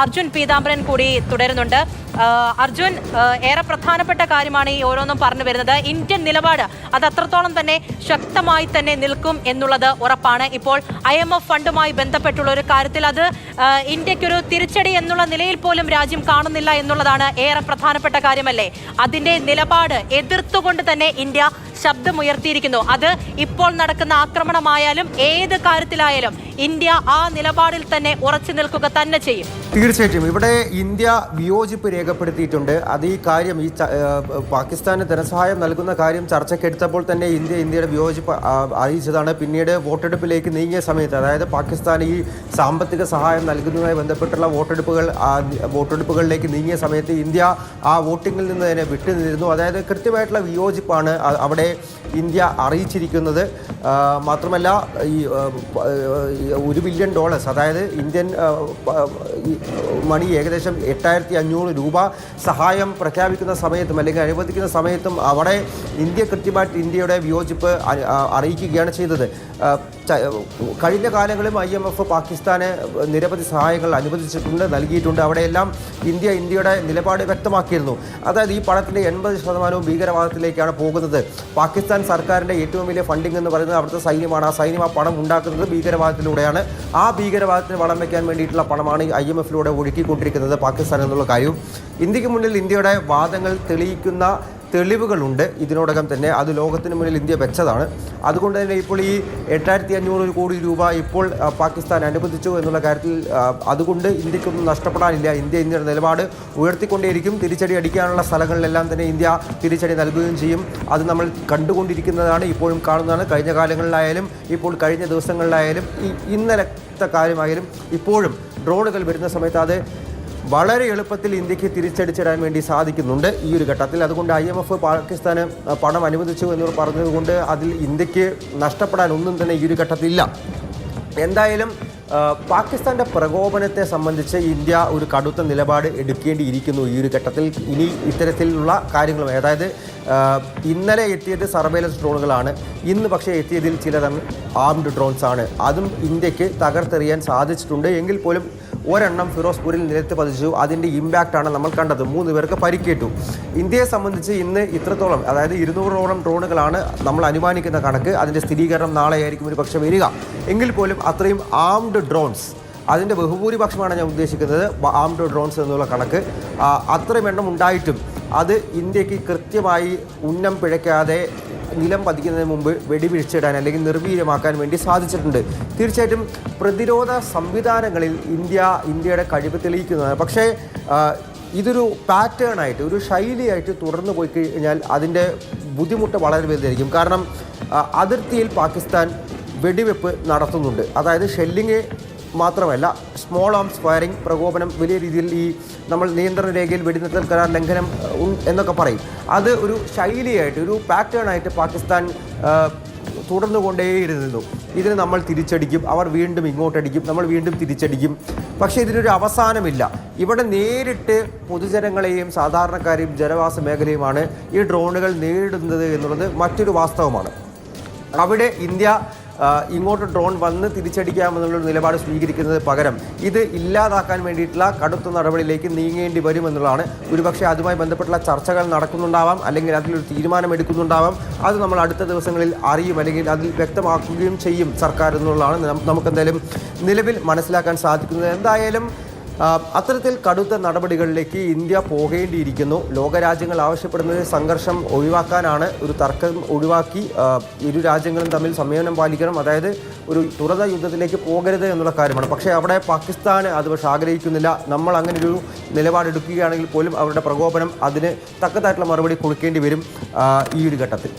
അർജുൻ പീതാംബരൻ കൂടി തുടരുന്നുണ്ട്. അർജുൻ, ഏറെ പ്രധാനപ്പെട്ട കാര്യമാണ് ഈ ഓരോന്നും പറഞ്ഞു വരുന്നത്. ഇന്ത്യൻ നിലപാട് അത് അത്രത്തോളം തന്നെ ശക്തമായി തന്നെ നിൽക്കും എന്നുള്ളത് ഉറപ്പാണ്. ഇപ്പോൾ IMF ഫണ്ടുമായി ബന്ധപ്പെട്ടുള്ള ഒരു കാര്യത്തിൽ അത് ഇന്ത്യക്കൊരു തിരിച്ചടി എന്നുള്ള നിലയിൽ പോലും രാജ്യം കാണുന്നില്ല എന്നുള്ളതാണ് ഏറെ പ്രധാനപ്പെട്ട കാര്യമല്ലേ. അതിന്റെ നിലപാട് എതിർത്തുകൊണ്ട് തന്നെ ഇന്ത്യ ശബ്ദമുയർത്തിയിരിക്കുന്നു. അത് ഇപ്പോൾ നടക്കുന്ന ആക്രമണമായാലും ഏത് കാര്യത്തിലായാലും ഇന്ത്യ ആ നിലപാടിൽ തന്നെ ഉറച്ചു നിൽക്കുക തന്നെ ചെയ്യും. തീർച്ചയായിട്ടും ഇവിടെ ഇന്ത്യ വിയോജിപ്പ് രേഖപ്പെടുത്തിയിട്ടുണ്ട്. അത് ഈ കാര്യം പാകിസ്ഥാന് ധനസഹായം നൽകുന്ന കാര്യം ചർച്ചയ്ക്കെടുത്തപ്പോൾ തന്നെ ഇന്ത്യയുടെ വിയോജിപ്പ് അറിയിച്ചതാണ്. പിന്നീട് വോട്ടെടുപ്പിലേക്ക് നീങ്ങിയ സമയത്ത്, അതായത് പാകിസ്ഥാൻ ഈ സാമ്പത്തിക സഹായം നൽകുന്നതുമായി ബന്ധപ്പെട്ടുള്ള വോട്ടെടുപ്പുകളിലേക്ക് നീങ്ങിയ സമയത്ത് ഇന്ത്യ ആ വോട്ടിങ്ങിൽ നിന്ന് തന്നെ വിട്ടുനിന്നിരുന്നു. അതായത് കൃത്യമായിട്ടുള്ള വിയോജിപ്പാണ് അവിടെ ഇന്ത്യ അറിയിച്ചിരിക്കുന്നത്. മാത്രമല്ല ഈ $1 ബില്യൺ, അതായത് ഇന്ത്യൻ മണി ഏകദേശം 8,500 രൂപ സഹായം പ്രഖ്യാപിക്കുന്ന സമയത്തും അല്ലെങ്കിൽ അനുവദിക്കുന്ന സമയത്തും അവിടെ ഇന്ത്യ കൃത്യമായിട്ട് ഇന്ത്യയുടെ വിയോജിപ്പ് അറിയിക്കുകയാണ് ചെയ്തത്. കഴിഞ്ഞ കാലങ്ങളിലും IMF പാകിസ്ഥാന് നിരവധി സഹായങ്ങൾ അനുവദിച്ചിട്ടുണ്ട്, നൽകിയിട്ടുണ്ട്. അവിടെയെല്ലാം ഇന്ത്യയുടെ നിലപാട് വ്യക്തമാക്കിയിരുന്നു. അതായത് ഈ പണത്തിൻ്റെ 80% ഭീകരവാദത്തിലേക്കാണ് പോകുന്നത്. പാകിസ്ഥാൻ സർക്കാരിൻ്റെ ഏറ്റവും വലിയ ഫണ്ടിംഗ് എന്ന് പറയുന്നത് അവിടുത്തെ സൈന്യമാണ്. ആ സൈന്യം ആ പണം ഉണ്ടാക്കുന്നത് ഭീകരവാദത്തിലൂടെയാണ്. ആ ഭീകരവാദത്തിന് വളം വയ്ക്കാൻ വേണ്ടിയിട്ടുള്ള പണമാണ് IMFിലൂടെ ഒഴുക്കിക്കൊണ്ടിരിക്കുന്നത് പാകിസ്ഥാൻ എന്നുള്ള കാര്യവും ഇന്ത്യക്ക് മുന്നിൽ ഇന്ത്യയുടെ വാദങ്ങൾ തെളിയിക്കുന്ന തെളിവുകളുണ്ട് ഇതിനോടകം തന്നെ. അത് ലോകത്തിന് മുന്നിൽ ഇന്ത്യ വെച്ചതാണ്. അതുകൊണ്ട് തന്നെ ഇപ്പോൾ ഈ 8,500 കോടി രൂപ ഇപ്പോൾ പാകിസ്ഥാൻ അനുവദിച്ചു എന്നുള്ള കാര്യത്തിൽ അതുകൊണ്ട് ഇന്ത്യക്കൊന്നും നഷ്ടപ്പെടാനില്ല. ഇന്ത്യയുടെ നിലപാട് ഉയർത്തിക്കൊണ്ടേയിരിക്കും. തിരിച്ചടി അടിക്കാനുള്ള സ്ഥലങ്ങളിലെല്ലാം തന്നെ ഇന്ത്യ തിരിച്ചടി നൽകുകയും ചെയ്യും. അത് നമ്മൾ കണ്ടുകൊണ്ടിരിക്കുന്നതാണ്, ഇപ്പോഴും കാണുന്നതാണ്. കഴിഞ്ഞ കാലങ്ങളിലായാലും ഇപ്പോൾ കഴിഞ്ഞ ദിവസങ്ങളിലായാലും ഇന്നലത്തെ കാര്യമായാലും ഇപ്പോഴും ഡ്രോണുകൾ വരുന്ന സമയത്ത് അത് വളരെ എളുപ്പത്തിൽ ഇന്ത്യക്ക് തിരിച്ചടിച്ചിടാൻ വേണ്ടി സാധിക്കുന്നുണ്ട് ഈ ഒരു ഘട്ടത്തിൽ. അതുകൊണ്ട് IMF പാകിസ്ഥാന് പണം അനുവദിച്ചു എന്ന് പറഞ്ഞതുകൊണ്ട് അതിൽ ഇന്ത്യക്ക് നഷ്ടപ്പെടാൻ ഒന്നും തന്നെ ഈ ഒരു ഘട്ടത്തിലില്ല. എന്തായാലും പാകിസ്ഥാൻ്റെ പ്രകോപനത്തെ സംബന്ധിച്ച് ഇന്ത്യ ഒരു കടുത്ത നിലപാട് എടുക്കേണ്ടിയിരിക്കുന്നു ഈ ഒരു ഘട്ടത്തിൽ. ഇനി ഇത്തരത്തിലുള്ള കാര്യങ്ങളും, അതായത് ഇന്നലെ എത്തിയത് സർവൈലൻസ് ഡ്രോണുകളാണ്, ഇന്ന് പക്ഷേ എത്തിയതിൽ ചിലതാണ് ആംഡ് ഡ്രോൺസ് ആണ്. അതും ഇന്ത്യക്ക് തകർത്തെറിയാൻ സാധിച്ചിട്ടുണ്ട്. എങ്കിൽ പോലും ഒരെണ്ണം ഫിറോസ്പൂരിൽ നിലത്ത് പതിച്ചു. അതിൻ്റെ ഇമ്പാക്റ്റാണ് നമ്മൾ കണ്ടത്. 3 പേർക്ക് പരിക്കേറ്റു. ഇന്ത്യയെ സംബന്ധിച്ച് ഇന്ന് ഇത്രത്തോളം, അതായത് 200ഓളം ഡ്രോണുകളാണ് നമ്മൾ അനുമാനിക്കുന്ന കണക്ക്. അതിൻ്റെ സ്ഥിരീകരണം നാളെയായിരിക്കും ഒരു പക്ഷേ വരിക. എങ്കിൽ പോലും അത്രയും ആംഡ് ഡ്രോൺസ്, അതിൻ്റെ ബഹുഭൂരിപക്ഷമാണ് ഞാൻ ഉദ്ദേശിക്കുന്നത്, ആംഡ് ഡ്രോൺസ് എന്നുള്ള കണക്ക്. അത്രയും എണ്ണം ഉണ്ടായിട്ടും അത് ഇന്ത്യക്ക് കൃത്യമായി ഉന്നം പിഴയ്ക്കാതെ നിലം പതിക്കുന്നതിന് മുമ്പ് വെടിവീഴ്ചയിടാൻ അല്ലെങ്കിൽ നിർവീര്യമാക്കാൻ വേണ്ടി സാധിച്ചിട്ടുണ്ട്. തീർച്ചയായിട്ടും പ്രതിരോധ സംവിധാനങ്ങളിൽ ഇന്ത്യയുടെ കഴിവ് തെളിയിക്കുന്നതാണ്. പക്ഷേ ഇതൊരു പാറ്റേണായിട്ട്, ഒരു ശൈലിയായിട്ട് തുടർന്ന് പോയി കഴിഞ്ഞാൽ അതിൻ്റെ ബുദ്ധിമുട്ട് വളരെ വലുതായിരിക്കും. കാരണം അതിർത്തിയിൽ പാകിസ്ഥാൻ വെടിവെപ്പ് നടത്തുന്നുണ്ട്. അതായത് ഷെല്ലിങ് മാത്രമല്ല, സ്മോൾ ആംസ് ഫയറിംഗ്, പ്രകോപനം, വലിയ രീതിയിൽ ഈ നമ്മൾ നിയന്ത്രണ രേഖയിൽ വെടിനിർത്തൽ കരാർ ലംഘനം എന്നൊക്കെ പറയും. അത് ഒരു ശൈലിയായിട്ട്, ഒരു പാറ്റേണായിട്ട് പാകിസ്ഥാൻ തുടർന്നു കൊണ്ടേയിരുന്നു. ഇതിന് നമ്മൾ തിരിച്ചടിക്കും, അവർ വീണ്ടും ഇങ്ങോട്ടടിക്കും, നമ്മൾ വീണ്ടും തിരിച്ചടിക്കും. പക്ഷേ ഇതിനൊരു അവസാനമില്ല. ഇവിടെ നേരിട്ട് പൊതുജനങ്ങളെയും സാധാരണക്കാരെയും ജനവാസ മേഖലയുമാണ് ഈ ഡ്രോണുകൾ നേരിടുന്നത് എന്നുള്ളത് മറ്റൊരു വാസ്തവമാണ്. അവിടെ ഇന്ത്യ ഇങ്ങോട്ട് ഡ്രോൺ വന്ന് തിരിച്ചടിക്കാമെന്നുള്ളൊരു നിലപാട് സ്വീകരിക്കുന്നത് പകരം ഇത് ഇല്ലാതാക്കാൻ വേണ്ടിയിട്ടുള്ള കടുത്ത നടപടിയിലേക്ക് നീങ്ങേണ്ടി വരുമെന്നുള്ളതാണ്. ഒരുപക്ഷെ അതുമായി ബന്ധപ്പെട്ടുള്ള ചർച്ചകൾ നടക്കുന്നുണ്ടാവാം, അല്ലെങ്കിൽ അതിലൊരു തീരുമാനം എടുക്കുന്നുണ്ടാവാം. അത് നമ്മൾ അടുത്ത ദിവസങ്ങളിൽ അറിയും, അല്ലെങ്കിൽ അതിൽ വ്യക്തമാക്കുകയും ചെയ്യും സർക്കാർ എന്നുള്ളതാണ് നമുക്കെന്തായാലും നിലവിൽ മനസ്സിലാക്കാൻ സാധിക്കുന്നത്. എന്തായാലും അത്തരത്തിൽ കടുത്ത നടപടികളിലേക്ക് ഇന്ത്യ പോകേണ്ടിയിരിക്കുന്നു. ലോകരാജ്യങ്ങൾ ആവശ്യപ്പെടുന്നത് സംഘർഷം ഒഴിവാക്കാനാണ്. ഒരു തർക്കം ഒഴിവാക്കി ഇരു രാജ്യങ്ങളും തമ്മിൽ സംയമനം പാലിക്കണം, അതായത് ഒരു തുറന്ന യുദ്ധത്തിലേക്ക് പോകരുത് എന്നുള്ള കാര്യമാണ്. പക്ഷേ അവിടെ പാകിസ്ഥാൻ അത് പക്ഷേ ആഗ്രഹിക്കുന്നില്ല. നമ്മൾ അങ്ങനെ ഒരു നിലപാടെടുക്കുകയാണെങ്കിൽ പോലും അവരുടെ പ്രകോപനം അതിന് തക്കതായിട്ടുള്ള മറുപടി കൊടുക്കേണ്ടി വരും ഈ ഒരു ഘട്ടത്തിൽ.